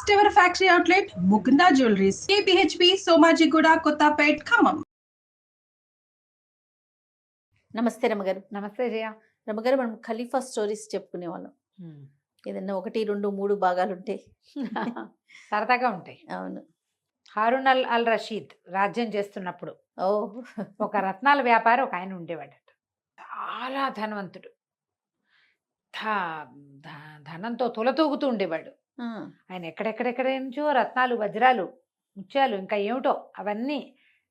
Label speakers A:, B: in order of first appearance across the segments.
A: First ever factory outlet Mukunda jewelleries KPHB Somajiguda Kothapet Khammam.
B: నమస్తే రమగారు.
C: నమస్తే జయ.
B: రమగారు, మనం ఖలీఫా స్టోరీస్ చెప్పుకునేవాళ్ళం. ఏదన్నా 1, 2, 3 భాగాలు ఉంటాయి.
C: సరదాగా ఉంటాయి.
B: అవును.
C: హారూన్ అల్ రషీద్ రాజ్యం చేస్తున్నప్పుడు
B: ఓ
C: ఒక రత్నాల వ్యాపారి ఒక ఆయన ఉండేవాడట. చాలా ధనవంతుడు. ధనంతో తులతూగుతూ ఉండేవాడు. ఆయన ఎక్కడెక్కడెక్కడ నుంచో రత్నాలు, వజ్రాలు, ముత్యాలు, ఇంకా ఏమిటో అవన్నీ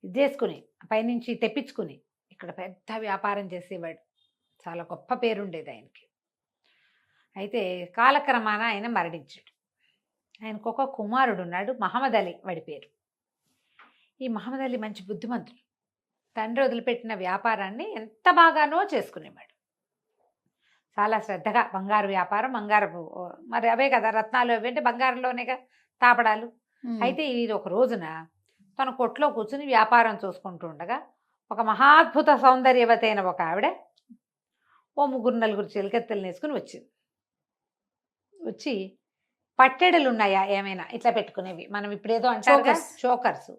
C: ఇది చేసుకుని పైనుంచి తెప్పించుకుని ఇక్కడ పెద్ద వ్యాపారం చేసేవాడు. చాలా గొప్ప పేరుండేది ఆయనకి. అయితే కాలక్రమాన ఆయన మరణించాడు. ఆయనకు ఒక కుమారుడు ఉన్నాడు, మహమ్మద్ అలీ వాడి పేరు. ఈ మహమ్మద్ అలీ మంచి బుద్ధిమంతుడు. తండ్రి వదిలిపెట్టిన వ్యాపారాన్ని ఎంత బాగానో చేసుకునేవాడు. చాలా శ్రద్ధగా బంగారు వ్యాపారం, బంగారపు మరి అవే కదా రత్నాలు, అవేంటే బంగారంలోనేగా తాపడాలు. అయితే ఇది ఒక రోజున తన కొట్లో కూర్చుని వ్యాపారం చూసుకుంటూ ఉండగా ఒక మహాద్భుత సౌందర్యవతి అయిన ఒక ఆవిడ ఓ 3-4 చిలకెత్తలు వేసుకుని వచ్చింది. వచ్చి పట్టెడలు ఉన్నాయా ఏమైనా ఇట్లా పెట్టుకునేవి, మనం ఇప్పుడేదో అంటారు చోకర్స్.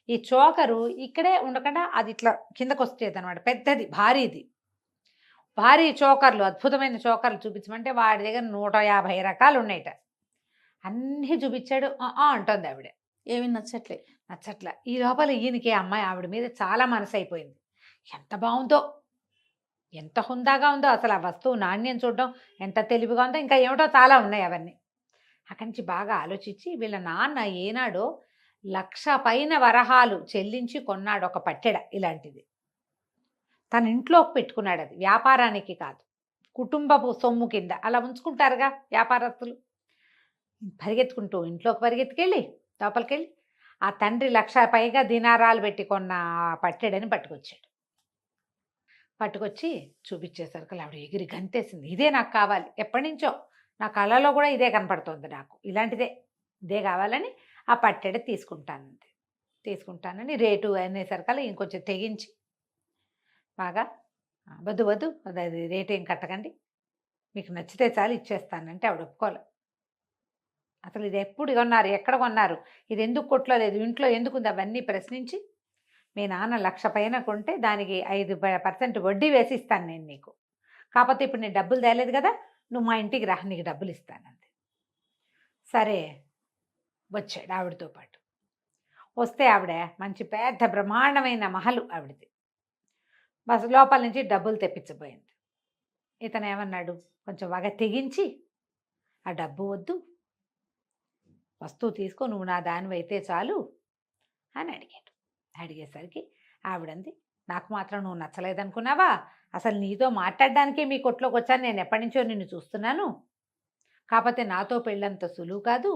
C: ఈ చోకరు ఇక్కడే ఉండకుండా అది ఇట్లా కిందకు వచ్చేది అనమాట, పెద్దది, భారీది. భారీ చోకర్లు, అద్భుతమైన చోకర్లు చూపించమంటే వాడి దగ్గర 150 రకాలు ఉన్నాయట. అన్నీ చూపించాడు. అంటుంది ఆవిడ.
B: ఏమి నచ్చట్లే.
C: ఈ లోపల ఈయనకి అమ్మాయి ఆవిడ మీద చాలా మనసు అయిపోయింది. ఎంత బాగుందో, ఎంత హుందాగా ఉందో, అసలు ఆ వస్తువు నాణ్యం చూడడం ఎంత తెలివిగా ఉందో, ఇంకా ఏమిటో చాలా ఉన్నాయి అవన్నీ. అక్కడి నుంచి బాగా ఆలోచించి వీళ్ళ నాన్న ఏనాడో 1,00,000 పైన వరహాలు చెల్లించి కొన్నాడు ఒక పట్టెడ ఇలాంటిది. తన ఇంట్లోకి పెట్టుకున్నాడు. అది వ్యాపారానికి కాదు, కుటుంబపు సొమ్ము కింద అలా ఉంచుకుంటారుగా వ్యాపారస్తులు. పరిగెత్తుకుంటూ ఇంట్లోకి పరిగెత్తుకెళ్ళి లోపలికెళ్ళి ఆ తండ్రి 1,00,000 పైగా దినారాలు పెట్టి కొన్న పట్టెడని పట్టుకొచ్చాడు. పట్టుకొచ్చి చూపించేసరికి ఆవిడ ఎగిరి గంతేసింది. ఇదే నాకు కావాలి, ఎప్పటి నుంచో నా కళ్ళలో కూడా ఇదే కనపడుతుంది, నాకు ఇలాంటిదే, ఇదే కావాలని ఆ పట్టెడ తీసుకుంటానని రేటు అనేసరికల్లా ఇంకొంచెం తెగించి బాగా వద్దు అది రేటు ఏం కట్టకండి, మీకు నచ్చితే చాలు ఇచ్చేస్తానంటే ఆవిడ ఒప్పుకోలే. అసలు ఇది ఎప్పుడు కొన్నారు, ఎక్కడ కొన్నారు, ఇది ఎందుకు కొట్లో లేదు, ఇంట్లో ఎందుకుంది, అవన్నీ ప్రశ్నించి మీ నాన్న 1,00,000 పైన కొంటే దానికి 5% వడ్డీ వేసి ఇస్తాను నేను నీకు, కాకపోతే ఇప్పుడు నేను డబ్బులు తేలేదు కదా, నువ్వు మా ఇంటికి రా, నీకు డబ్బులు ఇస్తానంది. సరే వచ్చాడు ఆవిడతో పాటు. వస్తే ఆవిడ మంచి పెద్ద బ్రహ్మాండమైన మహలు ఆవిడది. బస్ లోపల నుంచి డబ్బులు తెప్పించబోయింది. ఇతను ఏమన్నాడు, కొంచెం బాగా తెగించి ఆ డబ్బు వద్దు, వస్తువు తీసుకో, నువ్వు నా దానివైతే చాలు అని అడిగాడు. అడిగేసరికి ఆవిడంది, నాకు మాత్రం నువ్వు నచ్చలేదనుకున్నావా, అసలు నీతో మాట్లాడడానికే మీ కొట్లోకి వచ్చాను, నేను ఎప్పటి నుంచో నిన్ను చూస్తున్నాను, కాకపోతే నాతో పెళ్ళంత సులువు కాదు,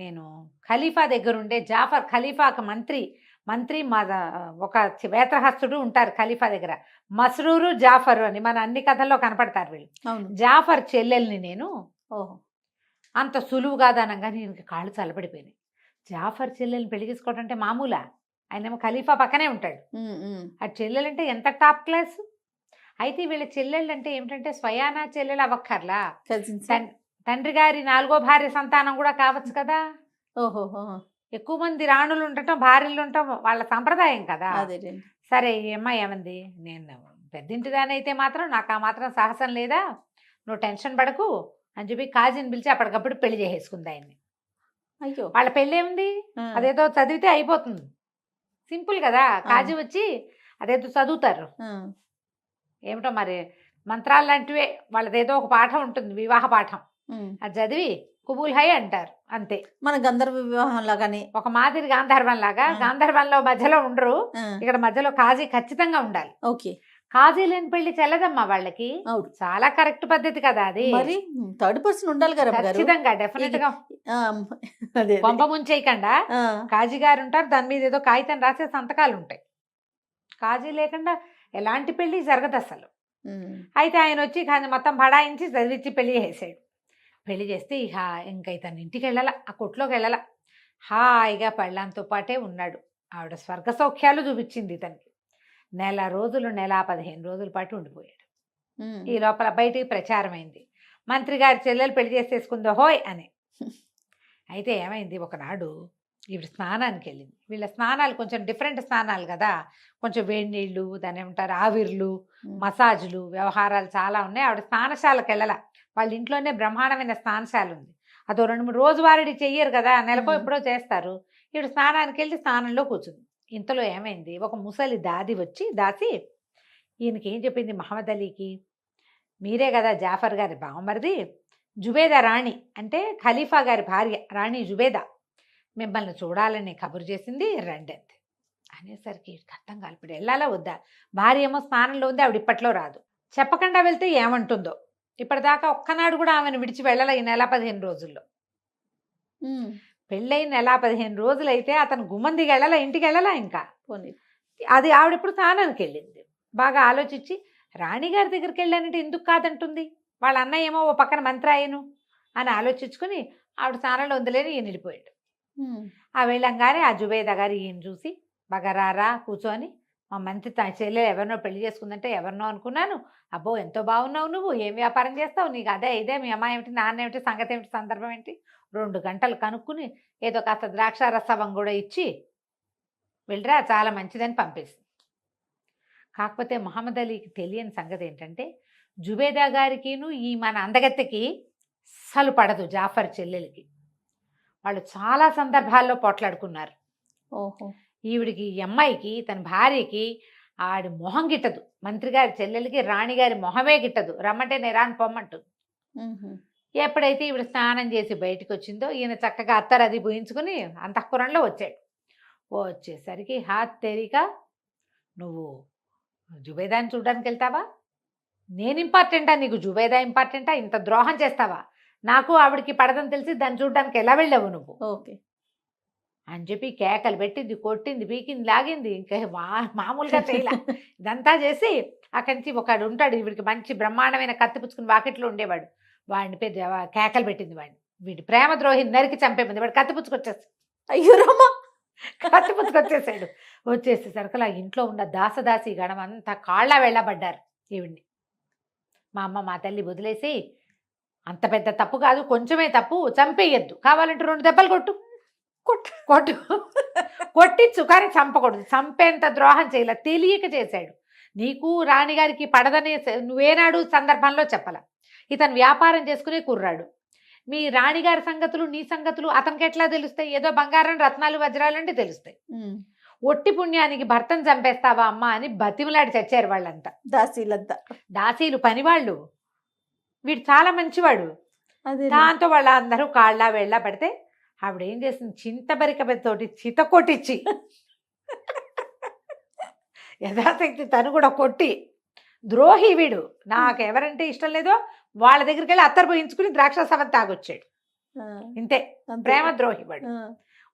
C: నేను ఖలీఫా దగ్గరుండే జాఫర్, ఖలీఫాకు మంత్రి మా ఒక వేత్రహస్తుడు ఉంటారు ఖలీఫా దగ్గర, మస్రూరు జాఫర్ అని మన అన్ని కథల్లో కనపడతారు వీళ్ళు. జాఫర్ చెల్లెల్ని నేను. అంత సులువు కాదనగా నేను కాళ్ళు చల్లబడిపోయినాయి. జాఫర్ చెల్లెల్ని పెళ్లి చేసుకోవడం అంటే మామూలా, ఆయనేమో ఖలీఫా పక్కనే ఉంటాడు, ఆ చెల్లెలంటే ఎంత టాప్ క్లాస్. అయితే వీళ్ళ చెల్లెళ్ళు అంటే ఏమిటంటే స్వయానా చెల్లెలు అవ్వక్కర్లా, తండ్రి గారి 4వ భార్య సంతానం కూడా కావచ్చు కదా. ఎక్కువ మంది రాణులు ఉండటం, భార్యలు ఉండటం వాళ్ళ సంప్రదాయం కదా. సరే ఈ అమ్మాయి ఏమంది, నేను పెద్దింటిదానైతే మాత్రం నాకు ఆ మాత్రం సాహసం లేదా, నువ్వు టెన్షన్ పడకు అని చెప్పి కాజీని పిలిచి అప్పటికప్పుడు పెళ్లి చేసేసుకుంది ఆయన్ని.
B: అయ్యో,
C: వాళ్ళ పెళ్ళి ఏముంది, అదేదో చదివితే అయిపోతుంది, సింపుల్ కదా. కాజీ వచ్చి అదేదో చదువుతారు, ఏమిటో మరి మంత్రాలు లాంటివే, వాళ్ళదేదో ఒక పాఠం ఉంటుంది, వివాహ పాఠం, అది చదివి కుబూల్ హై అంటారు అంతే.
B: మన గంధర్వ వివాహం లాగానే, ఒక
C: మాదిరి గాంధర్వం లాగా. గాంధర్వంలో మధ్యలో ఉండరు, ఇక్కడ మధ్యలో కాజీ ఖచ్చితంగా ఉండాలి.
B: ఓకే,
C: కాజీ లేని పెళ్లి చెల్లదమ్మా వాళ్ళకి. చాలా కరెక్ట్ పద్ధతి కదా అది.
B: మరి థర్డ్ పర్సన్ ఉండాలి కదా
C: ఖచ్చితంగా, డెఫినెట్ గా. పంప ముంచేయకుండా కాజీ గారు ఉంటారు, దాని మీద ఏదో కాగితం రాసే సంతకాలు ఉంటాయి. కాజీ లేకుండా ఎలాంటి పెళ్లి జరగదు అసలు. అయితే ఆయన వచ్చి మొత్తం బడాయించి చదివించి పెళ్లి చేసాడు. పెళ్లి చేస్తే ఇంకా ఇతను ఇంటికి వెళ్ళాల, ఆ కొట్లోకి వెళ్ళాల, హాయిగా పెళ్ళంతో పాటే ఉన్నాడు. ఆవిడ స్వర్గ సౌఖ్యాలు చూపించింది ఇతనికి. 1 రోజులు, 15 రోజుల పాటు ఉండిపోయాడు. ఈ లోపల బయటికి ప్రచారం అయింది, మంత్రి గారి చెల్లెలు పెళ్లి చేసేసుకుందో హోయ్ అని. అయితే ఏమైంది, ఒకనాడు ఈవిడ స్నానానికి వెళ్ళింది. వీళ్ళ స్నానాలు కొంచెం డిఫరెంట్ స్నానాలు కదా, కొంచెం వేడి నీళ్ళు, దాని ఏమంటారు ఆవిర్లు, మసాజులు, వ్యవహారాలు చాలా ఉన్నాయి. ఆవిడ స్నానశాలకు వెళ్ళాల. వాళ్ళ ఇంట్లోనే బ్రహ్మాండమైన స్నానశాల ఉంది. అదో 2-3 రోజువారీ చెయ్యరు కదా, నెలకో ఎప్పుడో చేస్తారు. ఈవిడ స్నానానికి వెళ్ళి స్నానంలో కూర్చుంది. ఇంతలో ఏమైంది, ఒక ముసలి దాసి ఈయనకి ఏం చెప్పింది, మహమ్మద్ అలీకి, మీరే కదా జాఫర్ గారి బావమరిది, జుబేదా రాణి అంటే ఖలీఫా గారి భార్య రాణి జుబేదా మిమ్మల్ని చూడాలని కబురు చేసింది, రండి అంతే అనేసరికి అర్థం కాదు. ఇప్పుడు వెళ్ళాలా వద్దా? భార్య ఏమో స్నానంలో ఉంది, ఆవిడ ఇప్పట్లో రాదు. చెప్పకుండా వెళ్తే ఏమంటుందో. ఇప్పటిదాకా ఒక్కనాడు కూడా ఆమెను విడిచి వెళ్ళాల ఈ నెల 15 రోజుల్లో. పెళ్ళైన నెల 15 రోజులైతే అతను గుమ్మందికి వెళ్ళాలా, ఇంటికి వెళ్ళాలా ఇంకా. అది ఆవిడ ఇప్పుడు స్నానానికి వెళ్ళింది. బాగా ఆలోచించి రాణిగారి దగ్గరికి వెళ్ళానంటే ఎందుకు కాదంటుంది, వాళ్ళ అన్నయ్య ఏమో ఓ పక్కన మంత్రాయను అని ఆలోచించుకుని ఆవిడ స్నానంలో ఉందిలేని ఈయన వెళ్ళిపోయాడు. ఆ వెళ్ళంగానే ఆ జుబేదా గారు ఈయన చూసి, బాగా రారా కూర్చొని, మా మంత్రి తన చెల్లెలు ఎవరినో పెళ్లి చేసుకుందంటే ఎవరినో అనుకున్నాను, అబ్బో ఎంతో బాగున్నావు, నువ్వు ఏం వ్యాపారం చేస్తావు, నీకు అదే ఇదే, మీ అమ్మాయి ఏమిటి, నాన్న ఏమిటి, సంగతి ఏమిటి, సందర్భం ఏంటి, 2 గంటలు కనుక్కుని ఏదో కాస్త ద్రాక్ష రసవం కూడా ఇచ్చి వెళ్ళరా చాలా మంచిదని పంపేసింది. కాకపోతే మహమ్మద్ అలీకి తెలియని సంగతి ఏంటంటే, జుబేదా గారికిను ఈ మన అందగత్తెకి అస్సలు పడదు జాఫర్ చెల్లెలకి. వాళ్ళు చాలా సందర్భాల్లో పోట్లాడుకున్నారు.
B: ఓహో.
C: ఈవిడికి ఈ అమ్మాయికి తన భార్యకి ఆడి మొహం గిట్టదు, మంత్రి గారి చెల్లెలకి రాణిగారి మొహమే గిట్టదు, రమ్మంటే నేరాని పొమ్మంటుంది. ఎప్పుడైతే ఈవిడ స్నానం చేసి బయటకు వచ్చిందో ఈయన చక్కగా అత్తరు అది పూయించుకుని అంతఃపురంలో వచ్చాడు. వచ్చేసరికి హాత్ తేరిక, నువ్వు జుబేదాని చూడడానికి వెళ్తావా, నేను ఇంపార్టెంటా నీకు, జుబేదా ఇంపార్టెంటా, ఇంత ద్రోహం చేస్తావా, నాకు ఆవిడికి పడదని తెలిసి దాన్ని చూడడానికి ఎలా వెళ్ళావు నువ్వు
B: ఓకే
C: అని చెప్పి కేకలు పెట్టింది, కొట్టింది, పీకింది, లాగింది. ఇంకా మామూలుగా చేయలే. ఇదంతా చేసి అక్కడి నుంచి ఒకడు ఉంటాడు, వీడికి మంచి బ్రహ్మాండమైన కత్తి పుచ్చుకుని వాకిట్లో ఉండేవాడు, వాడిని పెద్ద కేకలు పెట్టింది. వాడిని వీడి ప్రేమ ద్రోహి నరికి చంపేమంది. వాడు కత్తి పుచ్చుకొచ్చేసి,
B: అయ్యో రామా,
C: కత్తి పుచ్చుకొచ్చేసాడు. వచ్చేసేసరికి ఆ ఇంట్లో ఉన్న దాసదాసి గణం అంతా కాళ్ళ వెళ్ళబడ్డారు ఈవిడ్ని. మా అమ్మ మా తల్లి వదిలేసి, అంత పెద్ద తప్పు కాదు, కొంచెమే తప్పు, చంపేయద్దు, కావాలంటే 2 దెబ్బలు కొట్టు కొట్టు కొట్టించు, కానీ చంపకూడదు, చంపేంత ద్రోహం చేయలే, తెలియక చేశాడు. నీకు రాణిగారికి పడదనే నువ్వేనాడు సందర్భంలో చెప్పాల. ఇతను వ్యాపారం చేసుకునే కుర్రాడు, మీ రాణిగారి సంగతులు నీ సంగతులు అతనికి ఎట్లా తెలుస్తాయి, ఏదో బంగారం రత్నాలు వజ్రాలు అంటే తెలుస్తాయి. ఒట్టి పుణ్యానికి భర్తను చంపేస్తావా అమ్మా అని బతిమలాడి చచ్చారు వాళ్ళంతా, దాసీలు పనివాళ్ళు. వీడు చాలా మంచివాడు. దాంతో వాళ్ళందరూ కాళ్ళ వెళ్ళ పడితే ఆవిడ ఏం చేసింది, చింతబరికతోటి చిత కొట్టించి యథాశక్తి తను కూడా కొట్టి, ద్రోహి వీడు, నాకు ఎవరంటే ఇష్టం లేదో వాళ్ళ దగ్గరికి వెళ్ళి అత్తరు పోయించుకుని ద్రాక్షారసం తాగొచ్చాడు. ఇంతే, ప్రేమ ద్రోహి వాడు.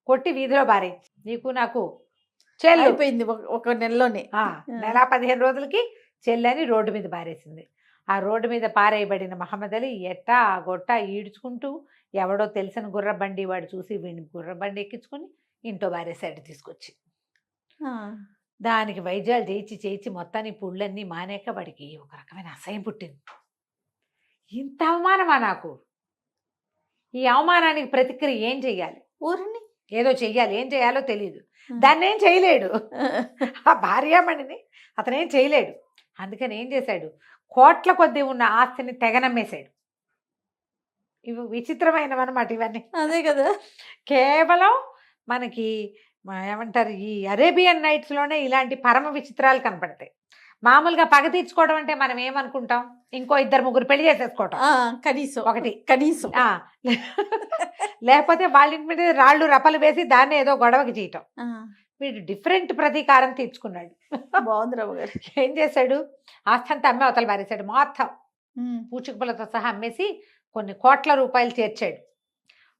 C: కొట్టి వీధిలో బారేయించి, నీకు నాకు చెల్లి
B: అయిపోయింది ఒక నెలలోనే.
C: నెల 15 రోజులకి చెల్లని రోడ్డు మీద బారేసింది. ఆ రోడ్డు మీద పారేయబడిన మహమ్మద్ అలీ ఎట్టా గొట్ట ఈడ్చుకుంటూ, ఎవడో తెలిసిన గుర్రబండి వాడు చూసి వీడిని గుర్రబండి ఎక్కించుకుని ఇంట్లో బారేసాడు తీసుకొచ్చి. దానికి వైద్యాలు చేయించి మొత్తాన్ని పుళ్ళన్నీ మానేక వాడికి ఒక రకమైన అసహ్యం పుట్టింది. ఇంత అవమానమా నాకు, ఈ అవమానానికి ప్రతిక్రియ ఏం చెయ్యాలి,
B: ఊరిని
C: ఏదో చెయ్యాలి, ఏం చేయాలో తెలియదు. దాన్ని ఏం చేయలేడు, ఆ భార్యామణిని అతనేం చేయలేడు. అందుకని ఏం చేశాడు, కోట్ల కొద్దీ ఉన్న ఆస్తిని తెగనమ్మేశాడు. ఇవి విచిత్రమైనవన్నమాట ఇవన్నీ.
B: అదే కదా,
C: కేవలం మనకి ఏమంటారు, ఈ అరేబియన్ నైట్స్లోనే ఇలాంటి పరమ విచిత్రాలు కనపడతాయి. మామూలుగా పగ తీర్చుకోవడం అంటే మనం ఏమనుకుంటాం, ఇంకో 2-3 పెళ్లి చేసేసుకోవటం, కనీసం లేకపోతే వాళ్ళ ఇంటి మీద రాళ్ళు రప్పలు వేసి దాన్ని ఏదో గొడవకి చేయటం. వీడు డిఫరెంట్ ప్రతీకారం తీర్చుకున్నాడు.
B: బాగుందిరావు గారు.
C: ఏం చేశాడు, ఆస్థంతా అమ్మే అవతల పారేశాడు, మొత్తం పూచికపులతో సహా అమ్మేసి కొన్ని కోట్ల రూపాయలు చేర్చాడు.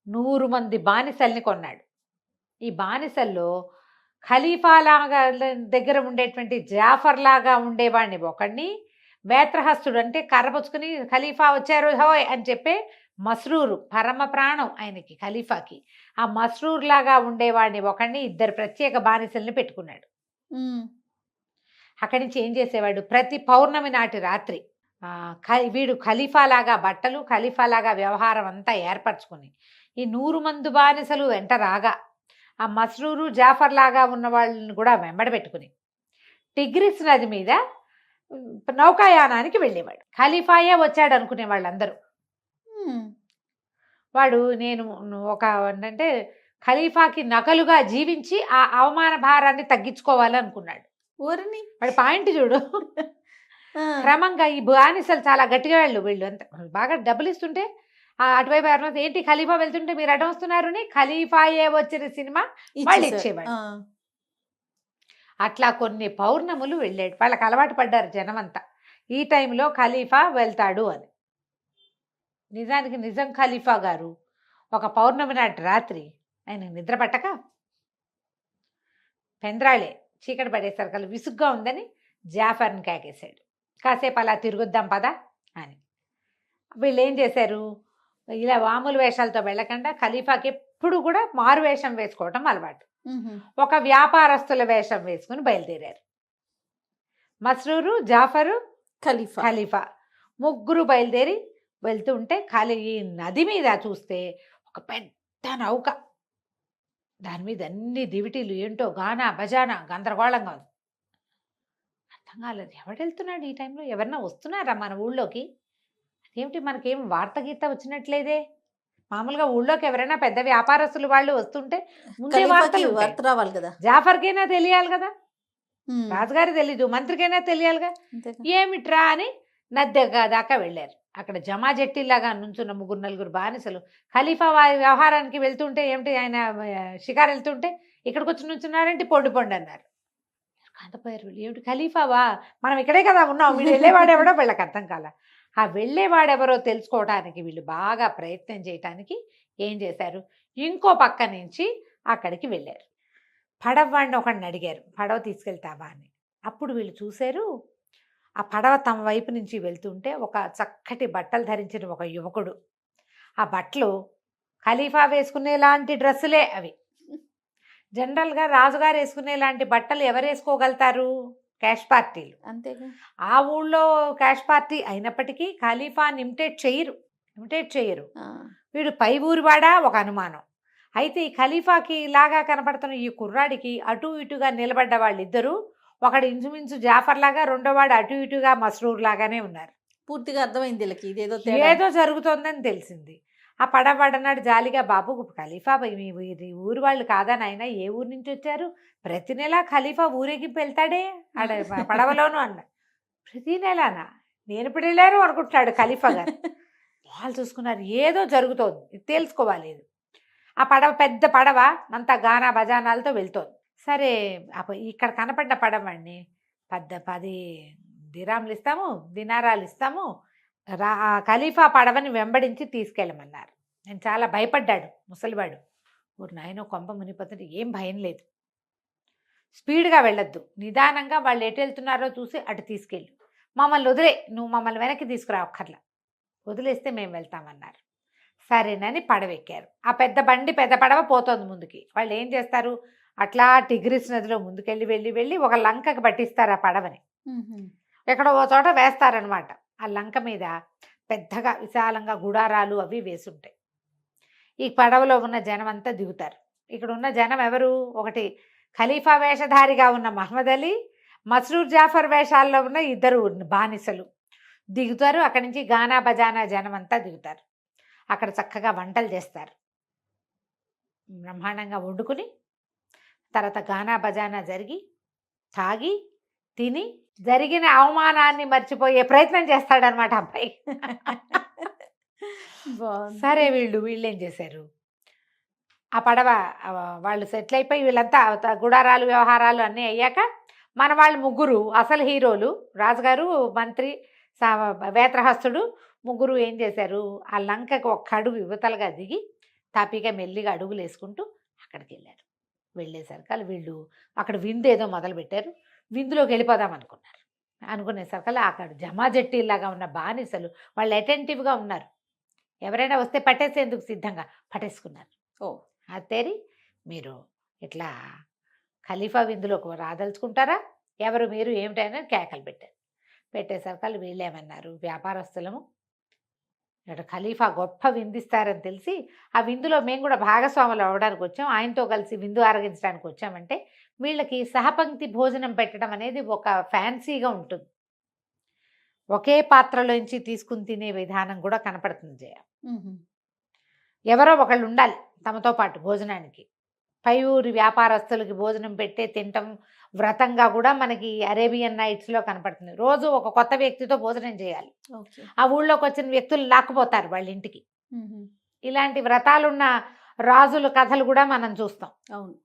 C: 100 మంది బానిసల్ని కొన్నాడు. ఈ బానిసల్లో ఖలీఫాలాగా దగ్గర ఉండేటువంటి జాఫర్ లాగా ఉండేవాడిని ఒకడిని, వేత్రహస్తుడు అంటే కర్రపుచ్చుకుని ఖలీఫా వచ్చారు హోయ్ అని చెప్పే మస్రూరు, పరమ ప్రాణం ఆయనకి ఖలీఫాకి, ఆ మస్రూర్ లాగా ఉండేవాడిని ఒకడిని, 2 ప్రత్యేక బానిసల్ని పెట్టుకున్నాడు. అక్కడి నుంచి ఏం చేసేవాడు, ప్రతి పౌర్ణమి నాటి రాత్రి వీడు ఖలీఫాలాగా బట్టలు, ఖలీఫాలాగా వ్యవహారం అంతా ఏర్పరచుకుని ఈ 100 మంది బానిసలు వెంట రాగా ఆ మస్రూరు జాఫర్ లాగా ఉన్న వాళ్ళని కూడా వెంబడ పెట్టుకుని టిగ్రిస్ నది మీద నౌకాయానానికి వెళ్ళేవాడు. ఖలీఫాయే వచ్చాడు అనుకునే వాళ్ళందరూ. వాడు నేను ఒక అంటే ఖలీఫాకి నకలుగా జీవించి ఆ అవమాన భారాన్ని తగ్గించుకోవాలి అనుకున్నాడు.
B: ఊరిని
C: వాడి పాయింట్ చూడు. క్రమంగా ఈ బానిసలు చాలా గట్టిగా వీళ్ళు అంత బాగా డబ్బులు ఇస్తుంటే అటువైపు ఎవరైనా ఏంటి ఖలీఫా వెళ్తుంటే మీరు అడ్డం వస్తున్నారు అని ఖలీఫాయే వచ్చిన సినిమా వాళ్ళు ఇచ్చేవాడు. అట్లా కొన్ని పౌర్ణములు వెళ్ళాడు. వాళ్ళకి అలవాటు పడ్డారు జనమంతా ఈ టైంలో ఖలీఫా వెళ్తాడు అని. నిజానికి నిజం ఖలీఫా గారు ఒక పౌర్ణమి నాటి రాత్రి ఆయన నిద్ర పట్టక పెంద్రాళే చీకటి పడేసరికి విసుగ్గా ఉందని జాఫర్ని కేకేశాడు. కాసేపు అలా తిరుగుద్దాం పదా అని. వీళ్ళు ఏం చేశారు, ఇలా మామూలు వేషాలతో వెళ్ళకుండా ఖలీఫాకి ఎప్పుడు కూడా మారు వేషం వేసుకోవటం అలవాటు. ఒక వ్యాపారస్తుల వేషం వేసుకుని బయలుదేరారు. మస్రూరు, జాఫరు, ఖలీఫా ముగ్గురు బయలుదేరి వెళ్తుంటే ఈ నది మీద చూస్తే ఒక పెద్ద నౌక, దాని మీద అన్ని దివిటీలు ఏంటో గానా బజానా గందరగోళంగా ఉంది. అర్థం కాలేదు, ఎవడు వెళ్తున్నాడు ఈ టైంలో, ఎవరన్నా వస్తున్నారా మన ఊళ్ళోకి, ఏమిటి మనకేం వార్త గీత వచ్చినట్లేదే. మామూలుగా ఊళ్ళోకి ఎవరైనా పెద్ద వ్యాపారస్తులు వాళ్ళు వస్తుంటే ముందే
B: వార్త రావాలి కదా,
C: జాఫర్కైనా తెలియాలి కదా, రాజుగారి తెలీదు, మంత్రికైనా తెలియాలిగా. ఏమిట్రా అని నది దాకా వెళ్ళారు. అక్కడ జమా జట్టిలాగా నుంచున్న 3-4 బానిసలు ఖలీఫా వ్యవహారానికి వెళ్తుంటే ఏమిటి ఆయన షికారు వెళ్తుంటే ఇక్కడికి వచ్చి నుంచున్నారంటే పొండి అన్నారు. కాంతపోయారు. ఏమిటి ఖలీఫావా, మనం ఇక్కడే కదా ఉన్నాం, వీడు వెళ్ళేవాడెవడో వీళ్ళకి అర్థం కాల. ఆ వెళ్ళేవాడెవరో తెలుసుకోవడానికి వీళ్ళు బాగా ప్రయత్నం చేయటానికి ఏం చేశారు, ఇంకో పక్క నుంచి అక్కడికి వెళ్ళారు. పడవవాడిని ఒకడిని అడిగారు, పడవ తీసుకెళ్తావా అని. అప్పుడు వీళ్ళు చూశారు, ఆ పడవ తమ వైపు నుంచి వెళ్తుంటే ఒక చక్కటి బట్టలు ధరించిన ఒక యువకుడు. ఆ బట్టలు ఖలీఫా వేసుకునేలాంటి డ్రెస్సులే అవి. జనరల్గా రాజుగారు వేసుకునేలాంటి బట్టలు ఎవరు వేసుకోగలుగుతారు, క్యాష్ పార్టీలు.
B: అంతేగా,
C: ఆ ఊళ్ళో క్యాష్ పార్టీ అయినప్పటికీ ఖలీఫాని ఇమిటేట్ చేయరు. వీడు పై ఊరివాడా ఒక అనుమానం. అయితే ఈ ఖలీఫాకి లాగా కనపడుతున్న ఈ కుర్రాడికి అటు ఇటుగా నిలబడ్డ వాళ్ళిద్దరూ, ఒకడు ఇంచుమించు జాఫర్ లాగా, రెండోవాడు అటు ఇటుగా మస్రూర్ లాగానే ఉన్నారు.
B: పూర్తిగా అర్థమైంది వీళ్ళకి ఇదేదో
C: ఏదో జరుగుతోందని తెలిసింది. ఆ పడవడన్నాడు జాలిగా, బాబు ఖలీఫా మీ ఊరు వాళ్ళు కాదా నాయన, ఏ ఊరు నుంచి వచ్చారు, ప్రతి నెల ఖలీఫా ఊరేగింపు వెళ్తాడే ఆడ పడవలోను అన్న. ప్రతి నెలనా, నేను ఇప్పుడు వెళ్ళారు అనుకుంటున్నాడు ఖలీఫా గారు. వాళ్ళు చూసుకున్నారు, ఏదో జరుగుతోంది, తెలుసుకోవాలి. ఆ పడవ పెద్ద పడవ అంతా గానా బజానాలతో వెళ్తోంది. సరే ఇక్కడ కనపడిన పడవండి 10 దినారాలు ఇస్తాము, ఖలీఫా పడవని వెంబడించి తీసుకెళ్ళమన్నారు. నేను చాలా భయపడ్డాడు ముసలివాడు. ఊరు నాయనో కొంప మునిపోతుంటే ఏం భయం లేదు, స్పీడ్గా వెళ్ళొద్దు, నిదానంగా వాళ్ళు ఎటు వెళ్తున్నారో చూసి అటు తీసుకెళ్ళు, మమ్మల్ని వదిలే, నువ్వు మమ్మల్ని వెనక్కి తీసుకురా ఒక్కర్లా, వదిలేస్తే మేము వెళ్తామన్నారు. సరేనని పడవెక్కారు. ఆ పెద్ద పడవ పోతోంది ముందుకి. వాళ్ళు ఏం చేస్తారు, అట్లా టిగ్రిస్ నదిలో ముందుకెళ్ళి వెళ్ళి ఒక లంకకి పట్టిస్తారు ఆ పడవని. ఎక్కడో ఓ చోట వేస్తారనమాట. ఆ లంక మీద పెద్దగా విశాలంగా గుడారాలు అవి వేసుంటాయి. ఈ పడవలో ఉన్న జనం అంతా దిగుతారు. ఇక్కడ ఉన్న జనం ఎవరు, ఒకటి ఖలీఫా వేషధారిగా ఉన్న మహమ్మద్ అలీ, మస్రూర్ జాఫర్ వేషాల్లో ఉన్న 2 బానిసలు దిగుతారు. అక్కడి నుంచి గానా బజానా జనం అంతా దిగుతారు. అక్కడ చక్కగా వంటలు చేస్తారు, బ్రహ్మాండంగా వండుకుని తర్వాత గానా బజానా జరిగి తాగి తిని జరిగిన అవమానాన్ని మర్చిపోయే ప్రయత్నం చేస్తాడనమాట అబ్బాయి. సరే వీళ్ళు ఏం చేశారు, ఆ పడవ వాళ్ళు సెటిల్ అయిపోయి వీళ్ళంతా గుడారాలు వ్యవహారాలు అన్నీ అయ్యాక మన వాళ్ళు ముగ్గురు అసలు హీరోలు, రాజుగారు, మంత్రి, వేత్రహస్తుడు ముగ్గురు ఏం చేశారు, ఆ లంకకు ఒక్క అడుగు యువతలుగా దిగి తాపీగా మెల్లిగా అడుగులు వేసుకుంటూ అక్కడికి వెళ్ళారు. వెళ్ళేసరికి వీళ్ళు అక్కడ విందు ఏదో మొదలుపెట్టారు. విందులోకి వెళ్ళిపోదాం అనుకునేసరికి అక్కడ జమాజట్టీలాగా ఉన్న బానిసలు వాళ్ళు అటెంటివ్గా ఉన్నారు. ఎవరైనా వస్తే పట్టేసేందుకు సిద్ధంగా పట్టేసుకున్నారు. అత్తేరి మీరు ఇట్లా ఖలీఫా విందులోకి రాదలుచుకుంటారా, ఎవరు మీరు ఏమిటైనా కేకలు పెట్టేసరికి వీళ్ళేమన్నారు, వ్యాపారస్తులము, ఇక్కడ ఖలీఫా గొప్ప విందిస్తారని తెలిసి ఆ విందులో మేము కూడా భాగస్వాములు అవ్వడానికి వచ్చాం, ఆయనతో కలిసి విందు ఆరగించడానికి వచ్చామంటే వీళ్ళకి సహపంక్తి భోజనం పెట్టడం అనేది ఒక ఫ్యాన్సీగా ఉంటుంది. ఒకే పాత్రలోంచి తీసుకుని తినే విధానం కూడా కనపడుతుంది జయ. ఎవరో ఒకళ్ళు ఉండాలి తమతో పాటు భోజనానికి. పై ఊరి వ్యాపారస్తులకి భోజనం పెట్టే తినటం వ్రతంగా కూడా మనకి అరేబియన్ నైట్స్లో కనపడుతుంది. రోజు ఒక కొత్త వ్యక్తితో భోజనం చేయాలి. ఆ ఊళ్ళోకి వచ్చిన వ్యక్తులు లాక్కుపోతారు వాళ్ళ ఇంటికి. ఇలాంటి వ్రతాలున్న రాజుల కథలు కూడా మనం చూస్తాం.
B: అవును,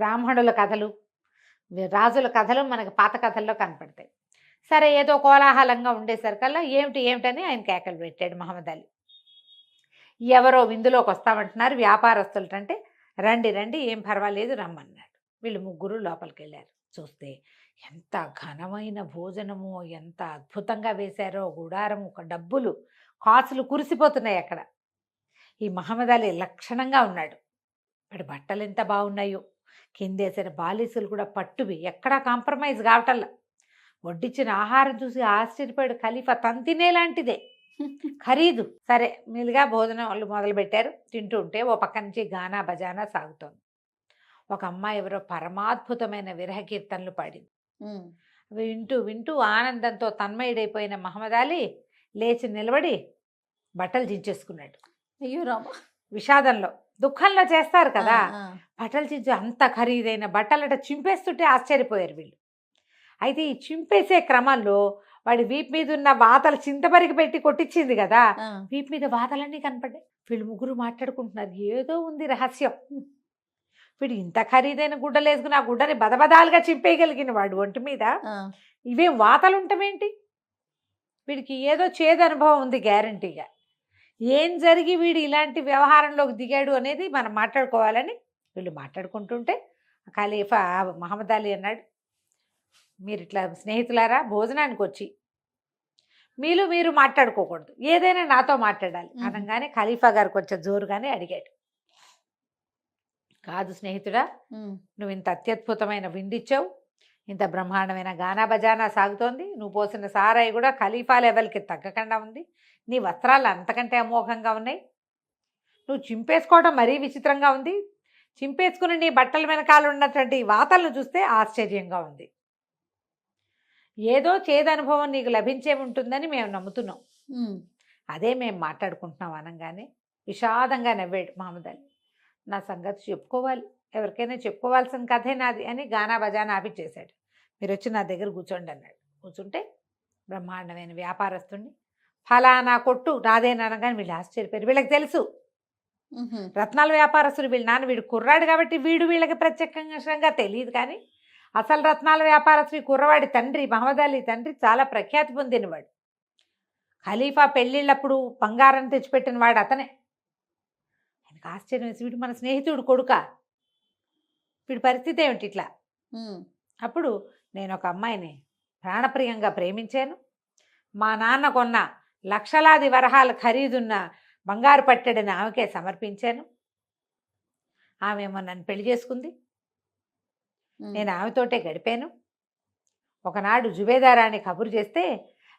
C: బ్రాహ్మణుల కథలు, రాజుల కథలు మనకి పాత కథల్లో కనపడతాయి. సరే, ఏదో కోలాహలంగా ఉండేసరికల్లా ఏమిటని ఆయన కేకలు పెట్టాడు మహమ్మద్ అలీ. ఎవరో విందులోకి వస్తామంటున్నారు వ్యాపారస్తులంటే, రండి రండి, ఏం పర్వాలేదు రమ్మన్నాడు. వీళ్ళు ముగ్గురు లోపలికి వెళ్ళారు. చూస్తే ఎంత ఘనమైన భోజనము, ఎంత అద్భుతంగా వేశారో. గుడారము, డబ్బులు, కాసులు కురిసిపోతున్నాయి అక్కడ. ఈ మహమ్మద్ అలీ లక్షణంగా ఉన్నాడు. వాడి బట్టలు ఎంత బాగున్నాయో, కిందేసిన బాలీసులు కూడా పట్టువి, ఎక్కడా కాంప్రమైజ్ కావటల్లా. వడ్డించిన ఆహారం చూసి ఆశ్చర్యపోయాడు ఖలీఫా. తంతినేలాంటిదే ఖరీదు. సరే, మెల్లిగా భోజనం వాళ్ళు మొదలుపెట్టారు. తింటూ ఉంటే ఓ పక్క నుంచి గానా బజానా సాగుతోంది. ఒక అమ్మాయి ఎవరో పరమాద్భుతమైన విరహ కీర్తనలు పాడింది. వింటూ వింటూ ఆనందంతో తన్మయుడైపోయిన మహమ్మద్ అలీ లేచి నిలబడి బట్టలు చించేసుకున్నాడు.
B: అయ్యో రామ,
C: విషాదంలో, దుఃఖంలో చేస్తారు కదా. బట్టలు చించు, అంత ఖరీదైన బట్టలట చింపేస్తుంటే ఆశ్చర్యపోయారు వీళ్ళు. అయితే ఈ చింపేసే క్రమంలో వాడి వీపు మీద ఉన్న వాతలు చింతపరికి పెట్టి కొట్టించింది కదా, వీపు మీద వాతలన్నీ కనపడ్డాయి. వీళ్ళు ముగ్గురు మాట్లాడుకుంటున్నారు, ఏదో ఉంది రహస్యం. వీడు ఇంత ఖరీదైన గుడ్డలు వేసుకుని ఆ గుడ్డని బదబదాలుగా చింపేయగలిగిన వాడు ఒంటి మీద, ఇవేం వాతలు ఉంటామేంటి? వీడికి ఏదో చేదు అనుభవం ఉంది గ్యారంటీగా. ఏం జరిగి వీడు ఇలాంటి వ్యవహారంలోకి దిగాడు అనేది మనం మాట్లాడుకోవాలని వీళ్ళు మాట్లాడుకుంటుంటే ఖలీఫా మహమ్మద్ అలీ అన్నాడు, మీరు ఇట్లా స్నేహితులారా భోజనానికి వచ్చి మీరు మాట్లాడుకోకూడదు, ఏదైనా నాతో మాట్లాడాలి అనగానే ఖలీఫా గారు కొంచెం జోరుగానే అడిగాడు, కాదు స్నేహితుడా, నువ్వు ఇంత అత్యద్భుతమైన విండిచ్చావు, ఇంత బ్రహ్మాండమైన గానా బజానా సాగుతోంది, నువ్వు పోసిన సారాయి కూడా ఖలీఫా లెవెల్కి తగ్గకుండా ఉంది, నీ వస్త్రాలు అంతకంటే అమోఘంగా ఉన్నాయి, నువ్వు చింపేసుకోవడం మరీ విచిత్రంగా ఉంది, చింపేసుకుని నీ బట్టల వెనకాల ఉన్నటువంటి వాతలను చూస్తే ఆశ్చర్యంగా ఉంది, ఏదో చేదనుభవం నీకు లభించే ఉంటుందని మేము నమ్ముతున్నాం, అదే మేము మాట్లాడుకుంటున్నాం అనగానే విషాదంగా నవ్వాడు మహమ్మద్ అలీ. నా సంగతి చెప్పుకోవాలి, ఎవరికైనా చెప్పుకోవాల్సిన కథే నాది అని గానా బజానా ఆపిచ్చేశాడు. మీరు వచ్చి నా దగ్గర కూర్చోండి అన్నాడు. కూర్చుంటే బ్రహ్మాండమైన వ్యాపారస్తుడిని, ఫలానా కొట్టు నాదేననగానే వీళ్ళు ఆశ్చర్యపోయారు. వీళ్ళకి తెలుసు రత్నాల వ్యాపారస్తుడు వీళ్ళ నాన్న, వీడు కుర్రాడు కాబట్టి వీళ్ళకి ప్రత్యేకంగా తెలియదు, కానీ అసలు రత్నాల వ్యాపారస్తుడి కుర్రవాడి తండ్రి మహమ్మద్ అలీ తండ్రి చాలా ప్రఖ్యాతి పొందినవాడు. ఖలీఫా పెళ్ళిళ్ళప్పుడు బంగారం తెచ్చిపెట్టిన వాడు అతనే. ఆయనకు ఆశ్చర్యం వేసి, వీడు మన స్నేహితుడు కొడుక, వీడి పరిస్థితి ఏమిటి ఇట్లా? అప్పుడు నేను ఒక అమ్మాయిని ప్రాణప్రియంగా ప్రేమించాను, మా నాన్న కొన్న లక్షలాది వరహాల ఖరీదున్న బంగారు పట్టెడని ఆమెకే సమర్పించాను, ఆమెమో నన్ను పెళ్లి చేసుకుంది, నేను ఆమెతోటే గడిపాను. ఒకనాడు జుబేదా రాణి కబురు చేస్తే,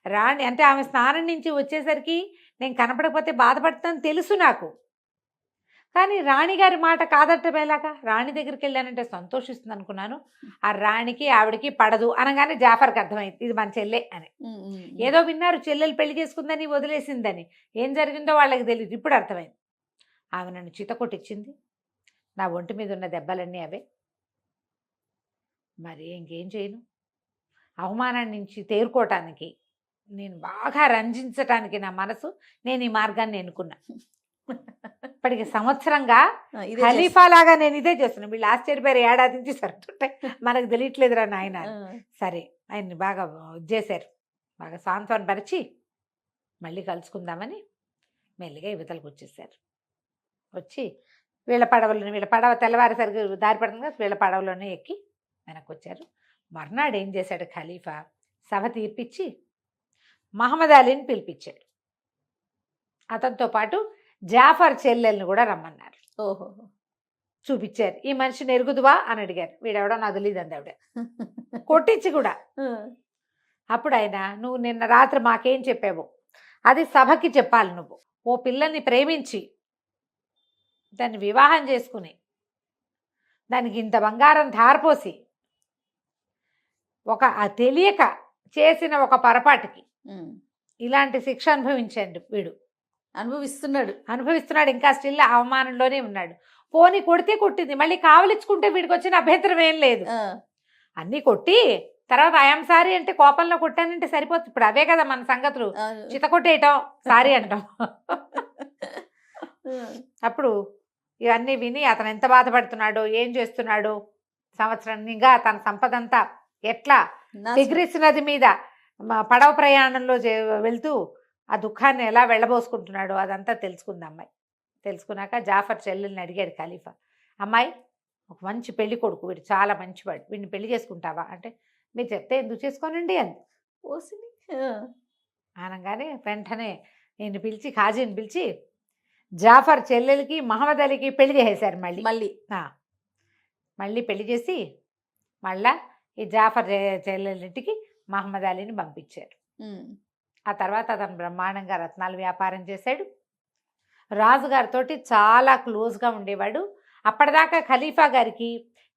C: రాణి అంటే ఆమె స్నానం నుంచి వచ్చేసరికి నేను కనపడకపోతే బాధపడతాను తెలుసు నాకు, కానీ రాణిగారి మాట కాదట్టమేలాగా, రాణి దగ్గరికి వెళ్ళానంటే సంతోషిస్తుంది అనుకున్నాను, ఆ రాణికి ఆవిడకి పడదు అనగానే జాఫర్కి అర్థమైంది ఇది మన చెల్లె అని. ఏదో విన్నారు చెల్లెలు పెళ్లి చేసుకుందని వదిలేసిందని, ఏం జరిగిందో వాళ్ళకి తెలియదు, ఇప్పుడు అర్థమైంది. ఆమె నన్ను చితకొట్టించింది, నా ఒంటి మీద ఉన్న దెబ్బలన్నీ అవే, మరి ఇంకేం చేయను, అవమానం నుంచి తేరుకోవటానికి, నేను బాగా రంజించటానికి నా మనసు, నేను ఈ మార్గాన్ని ఎన్నుకున్నా. ఇప్పటికి సంవత్సరంగా ఖలీఫా లాగా నేను ఇదే చేస్తున్నాను. వీళ్ళు ఆశ్చర్యపోయారు, ఏడాది నుంచి సరుతుంటే మనకు తెలియట్లేదురా నాయన. సరే, ఆయన్ని బాగా చేశారు, బాగా సాంత్వన పరిచి మళ్ళీ కలుసుకుందామని మెల్లిగా యువతలకు వచ్చేసారు. వచ్చి వీళ్ళ పడవ తెల్లవారేసరికి దారి పడుతుంది కదా, వీళ్ళ పడవలోనే ఎక్కి వెనక్కి వచ్చారు. మర్నాడు ఏం చేశాడు ఖలీఫా, సభ తీర్పిచ్చి మహమ్మద్ అలీని పిలిపించాడు. అతనితో పాటు జాఫర్ చెల్లెల్ని కూడా రమ్మన్నారు.
B: ఓహో,
C: చూపించారు. ఈ మనిషిని ఎరుగుదువా అని అడిగారు. వీడెవడో నాకు తెలియదు అంది ఆవిడ, కొట్టించి కూడా. అప్పుడు ఆయన, నువ్వు నిన్న రాత్రి మాకేం చెప్పావు అది సభకి చెప్పాలి, నువ్వు ఓ పిల్లని ప్రేమించి దాన్ని వివాహం చేసుకుని దానికి ఇంత బంగారం ధారపోసి తెలియక చేసిన ఒక పొరపాటుకి ఇలాంటి శిక్ష అనుభవించండి వీడు. అనుభవిస్తున్నాడు, ఇంకా స్టిల్ అవమానంలోనే ఉన్నాడు. పోనీ కొడితే కొట్టింది, మళ్ళీ కావలించుకుంటే వీడికి వచ్చిన అభ్యంతరం ఏం లేదు. అన్నీ కొట్టి తర్వాత ఐఎమ్ సారీ అంటే కోపంలో కొట్టానంటే సరిపోతుంది. ఇప్పుడు అవే కదా మన సంగతులు, చిత కొట్టేయటం, సారీ అంటాం. అప్పుడు ఇవన్నీ విని అతను ఎంత బాధపడుతున్నాడో, ఏం చేస్తున్నాడో, సంవత్సరంగా తన సంపదంతా ఎట్లా టిగ్రిస్ నది మీద పడవ ప్రయాణంలో వెళ్తూ ఆ దుఃఖాన్ని ఎలా వెళ్ళబోసుకుంటున్నాడో అదంతా తెలుసుకుంది అమ్మాయి. తెలుసుకున్నాక జాఫర్ చెల్లెల్ని అడిగాడు ఖలీఫా, అమ్మాయి ఒక మంచి పెళ్లి కొడుకు, వీడు చాలా మంచివాడు, వీడిని పెళ్లి చేసుకుంటావా అంటే, మీరు చెప్తే ఎందుకు చేసుకోనండి అంది. అనగానే వెంటనే నేను పిలిచి ఖాజీని పిలిచి జాఫర్ చెల్లెలకి మహమ్మద్ అలీకి పెళ్లి చేసేశారు. మళ్ళీ పెళ్లి చేసి మళ్ళా ఈ జాఫర్ చెల్లెలింటికి మహమ్మద్ అలీని పంపించారు. ఆ తర్వాత అతను బ్రహ్మాండంగా రత్నాల వ్యాపారం చేశాడు. రాజుగారితో చాలా క్లోజ్గా ఉండేవాడు. అప్పటిదాకా ఖలీఫా గారికి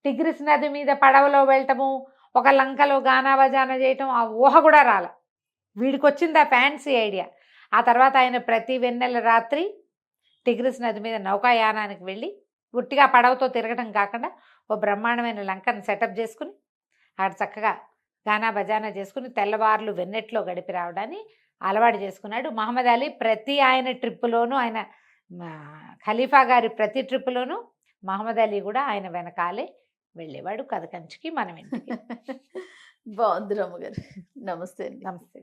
C: టిగ్రిస్ నది మీద పడవలో వెళ్ళటము, ఒక లంకలో గానా బజానా చేయటం ఆ ఊహ కూడా రాల. వీడికి వచ్చింది ఆ ఫ్యాన్సీ ఐడియా. ఆ తర్వాత ఆయన ప్రతి వెన్నెల రాత్రి టిగ్రిస్ నది మీద నౌకాయానానికి వెళ్ళి ఉట్టిగా పడవతో తిరగడం కాకుండా ఓ బ్రహ్మాండమైన లంకను సెటప్ చేసుకుని ఆడ చక్కగా గానా బజానా చేసుకుని తెల్లవార్లు వెన్నెట్లో గడిపి రావడాన్ని అలవాటు చేసుకున్నాడు. మహమ్మద్ అలీ ప్రతి ఆయన ట్రిప్పులోనూ, ఆయన ఖలీఫా గారి ప్రతి ట్రిప్పులోనూ మహమ్మద్ అలీ కూడా ఆయన వెనకాలే వెళ్ళేవాడు. కథ కంచికి మనం ఇంటికి.
B: బాగుంది రమ్మగారు. నమస్తే.
C: నమస్తే.